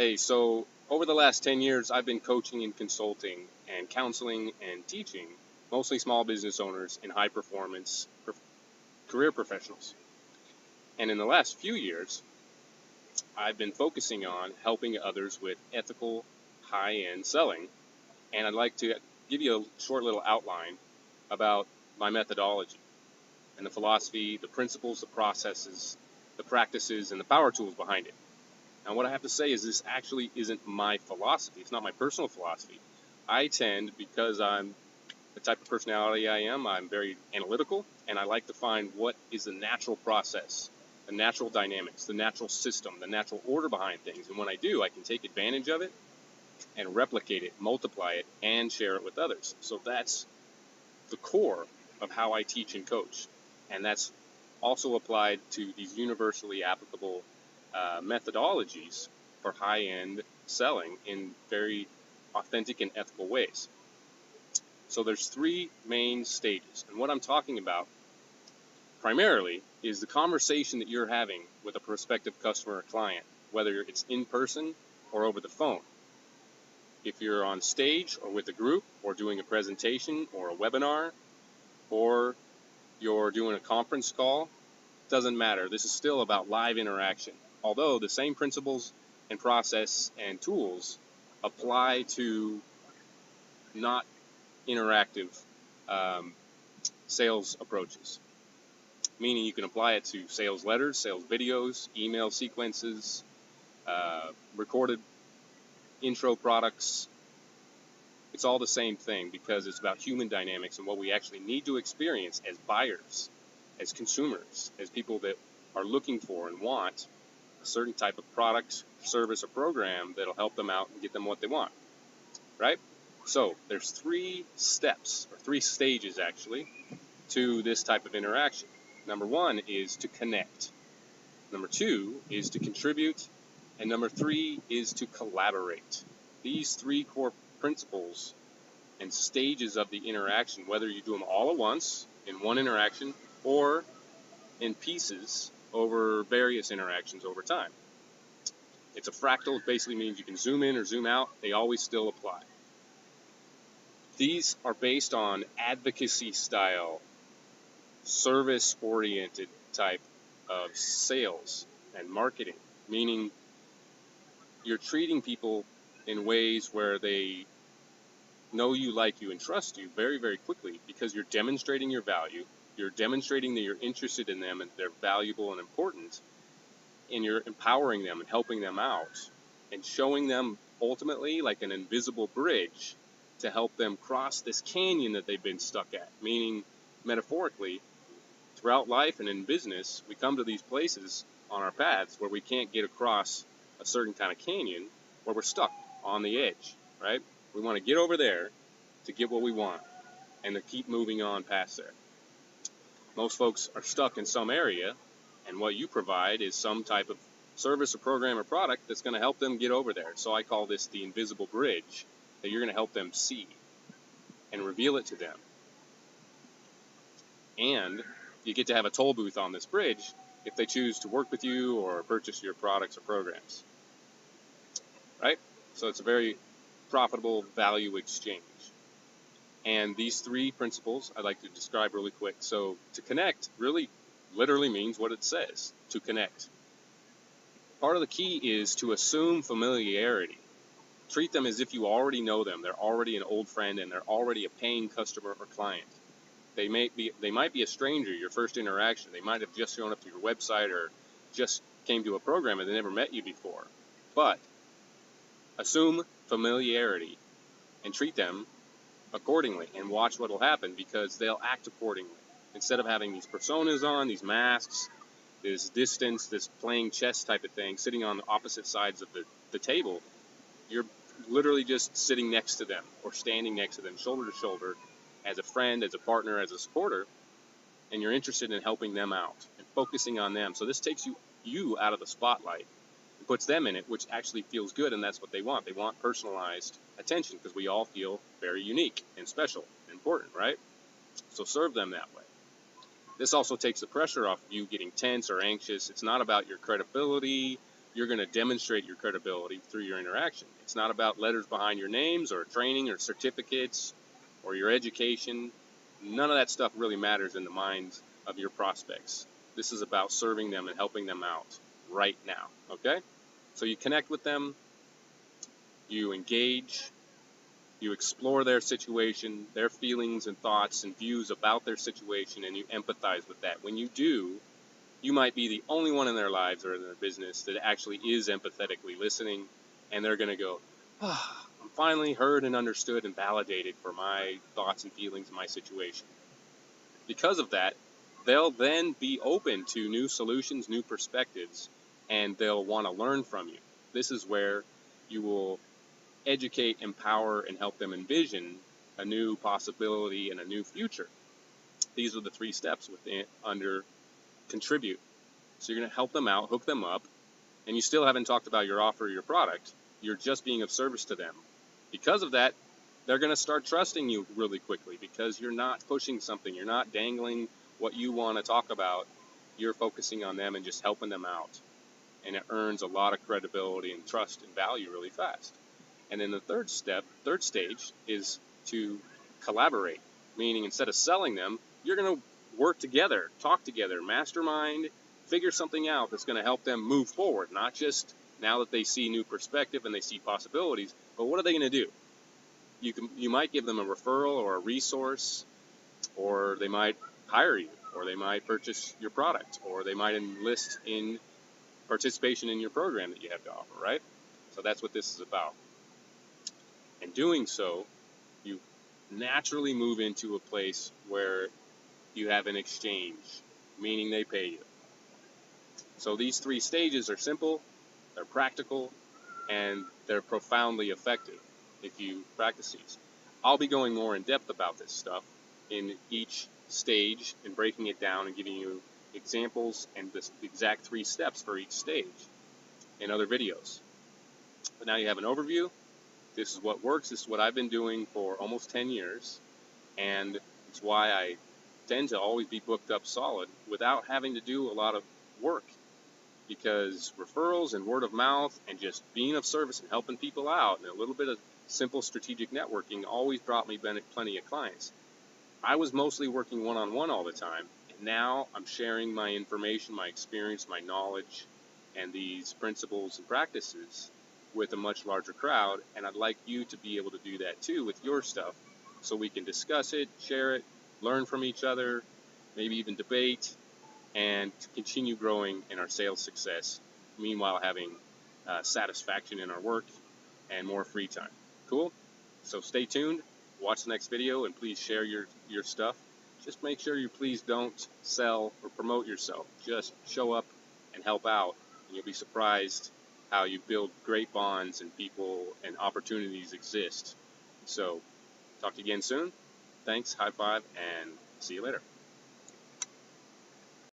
Hey, so over the last 10 years, I've been coaching and consulting and counseling and teaching mostly small business owners and high performance career professionals. And in the last few years, I've been focusing on helping others with ethical, high end selling. And I'd like to give you a short little outline about my methodology and the philosophy, the principles, the processes, the practices, and the power tools behind it. Now, what I have to say is this actually isn't my philosophy. It's not my personal philosophy. I tend, because I'm the type of personality I am, I'm very analytical, and I like to find what is the natural process, the natural dynamics, the natural system, the natural order behind things. And when I do, I can take advantage of it and replicate it, multiply it, and share it with others. So that's the core of how I teach and coach. And that's also applied to these universally applicable methodologies for high-end selling in very authentic and ethical ways. So there's three main stages. And what I'm talking about primarily is the conversation that you're having with a prospective customer or client, whether it's in person or over the phone. If you're on stage or with a group or doing a presentation or a webinar or you're doing a conference call, doesn't matter. This is still about live interaction. Although the same principles and process and tools apply to not interactive sales approaches. Meaning you can apply it to sales letters, sales videos, email sequences, recorded intro products. It's all the same thing because it's about human dynamics and what we actually need to experience as buyers, as consumers, as people that are looking for and want a certain type of product, service, or program that'll help them out and get them what they want, right? So there's three steps, or three stages actually, to this type of interaction. Number one is to connect. Number two is to contribute. And number three is to collaborate. These three core principles and stages of the interaction, whether you do them all at once in one interaction or in pieces over various interactions over time. It's a fractal. It basically means you can zoom in or zoom out. They always still apply. These are based on advocacy style, service-oriented type of sales and marketing, meaning you're treating people in ways where they know you, like you, and trust you very, very quickly because you're demonstrating your value. You're demonstrating that you're interested in them and they're valuable and important, and you're empowering them and helping them out and showing them ultimately like an invisible bridge to help them cross this canyon that they've been stuck at. Meaning, metaphorically, throughout life and in business, we come to these places on our paths where we can't get across a certain kind of canyon, where we're stuck on the edge, right? We want to get over there to get what we want and to keep moving on past there. Most folks are stuck in some area, and what you provide is some type of service or program or product that's going to help them get over there. So I call this the invisible bridge that you're going to help them see and reveal it to them. And you get to have a toll booth on this bridge if they choose to work with you or purchase your products or programs, right? So it's a very profitable value exchange. And these three principles I'd like to describe really quick. So to connect really literally means what it says, to connect. Part of the key is to assume familiarity. Treat them as if you already know them. They're already an old friend and they're already a paying customer or client. They might be a stranger, your first interaction. They might have just shown up to your website or just came to a program and they never met you before. But assume familiarity and treat them accordingly and watch what will happen because they'll act accordingly. Instead of having these personas on, these masks, this distance, this playing chess type of thing, sitting on the opposite sides of the table, you're literally just sitting next to them or standing next to them, shoulder to shoulder, as a friend, as a partner, as a supporter, and you're interested in helping them out and focusing on them. So this takes you out of the spotlight and puts them in it, which actually feels good, and that's what they want. They want personalized attention because we all feel very unique and special and important, right? So serve them that way. This also takes the pressure off of you getting tense or anxious. It's not about your credibility you're going to demonstrate your credibility through your interaction. It's not about letters behind your names or training or certificates or your education. None of that stuff really matters in the minds of your prospects. This is about serving them and helping them out right now, okay? So you connect with them, you engage, you explore their situation, their feelings and thoughts and views about their situation, and you empathize with that. When you do, you might be the only one in their lives or in their business that actually is empathetically listening, and they're going to go, oh, I'm finally heard and understood and validated for my thoughts and feelings in my situation. Because of that, they'll then be open to new solutions, new perspectives, and they'll want to learn from you. This is where you will educate, empower, and help them envision a new possibility and a new future. These are the 3 steps under contribute. So you're going to help them out, hook them up, and you still haven't talked about your offer or your product. You're just being of service to them. Because of that, they're going to start trusting you really quickly because you're not pushing something. You're not dangling what you want to talk about. You're focusing on them and just helping them out. And it earns a lot of credibility and trust and value really fast. And then the third stage is to collaborate, meaning instead of selling them, you're going to work together, talk together, mastermind, figure something out that's going to help them move forward, not just now that they see new perspective and they see possibilities, but what are they going to do? You might give them a referral or a resource, or they might hire you, or they might purchase your product, or they might enlist in participation in your program that you have to offer, right? So that's what this is about. And doing so, you naturally move into a place where you have an exchange, meaning they pay you. So these 3 stages are simple, they're practical, and they're profoundly effective if you practice these. I'll be going more in depth about this stuff in each stage and breaking it down and giving you examples and the exact 3 steps for each stage in other videos. But now you have an overview. This is what works. This is what I've been doing for almost 10 years, and it's why I tend to always be booked up solid without having to do a lot of work, because referrals and word of mouth and just being of service and helping people out and a little bit of simple strategic networking always brought me plenty of clients. I was mostly working one-on-one all the time, and now I'm sharing my information, my experience, my knowledge, and these principles and practices with a much larger crowd, and I'd like you to be able to do that too with your stuff, so we can discuss it, share it, learn from each other, maybe even debate, and continue growing in our sales success, meanwhile having satisfaction in our work and more free time. Cool? So stay tuned, watch the next video, and please share your stuff. Just make sure you please don't sell or promote yourself. Just show up and help out, and you'll be surprised how you build great bonds and people and opportunities exist. So talk to you again soon. Thanks, high five, and see you later.